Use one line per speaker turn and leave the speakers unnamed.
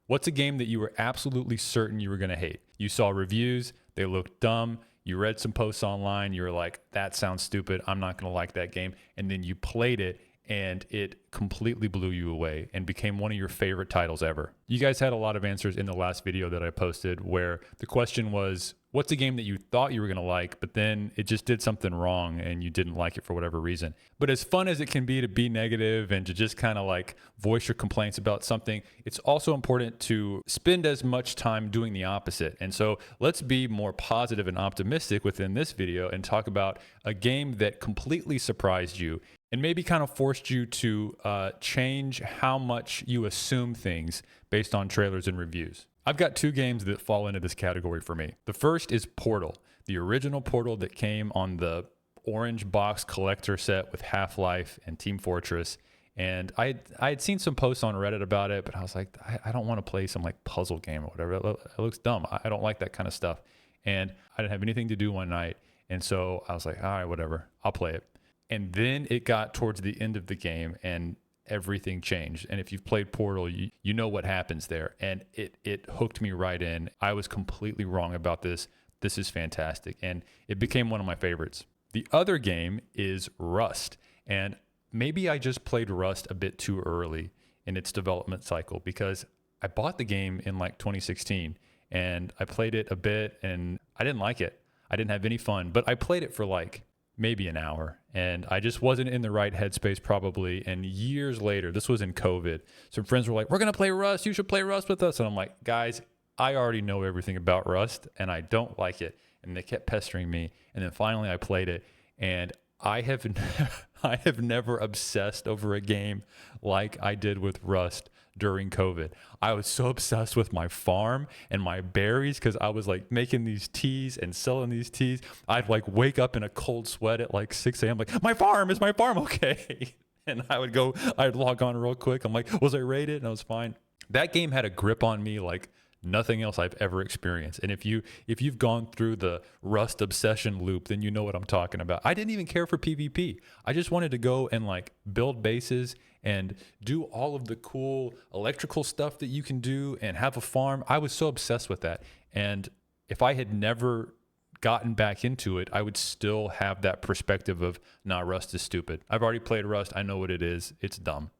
What's a game that you were absolutely certain you were going to hate? You saw reviews, they looked dumb, you read some posts online, you were like, that sounds stupid, I'm not going to like that game. And then you played it and it completely blew you away and became one of your favorite titles ever. You guys had a lot of answers in the last video that I posted where the question was, what's a game that you thought you were going to like, but then it just did something wrong and you didn't like it for whatever reason? But as fun as it can be to be negative and to just kind of like voice your complaints about something, it's also important to spend as much time doing the opposite. And so let's be more positive and optimistic within this video and talk about a game that completely surprised you and maybe kind of forced you to change how much you assume things based on trailers and reviews. I've got two games that fall into this category for me. The first is Portal, the original Portal that came on the orange box collector set with Half-Life and Team Fortress. And I had seen some posts on Reddit about it, but I was like, I don't want to play some like puzzle game or whatever. It looks dumb. I don't like that kind of stuff. And I didn't have anything to do one night. And so I was like, all right, whatever, I'll play it. And then it got towards the end of the game and everything changed. And if you've played Portal, you know what happens there. And it hooked me right in. I was completely wrong about this. This is fantastic. And it became one of my favorites. The other game is Rust. And maybe I just played Rust a bit too early in its development cycle because I bought the game in like 2016 and I played it a bit and I didn't like it. I didn't have any fun, but I played it for like maybe an hour and I just wasn't in the right headspace probably. And years later, this was in COVID, some friends were like, we're going to play Rust. You should play Rust with us. And I'm like, guys, I already know everything about Rust and I don't like it. And they kept pestering me. And then finally I played it and I have I have never obsessed over a game like I did with Rust during COVID. I was so obsessed with my farm and my berries because I was like making these teas and selling these teas. I'd like wake up in a cold sweat at like 6 a.m. like, my farm, is my farm okay? And I'd log on real quick. I'm like, was I rated? And I was fine. That game had a grip on me like nothing else I've ever experienced. And if you've gone through the Rust obsession loop, then you know what I'm talking about. I didn't even care for PvP. I just wanted to go and like build bases and do all of the cool electrical stuff that you can do and have a farm. I was so obsessed with that. And if I had never gotten back into it, I would still have that perspective of, nah, Rust is stupid. I've already played Rust. I know what it is. It's dumb.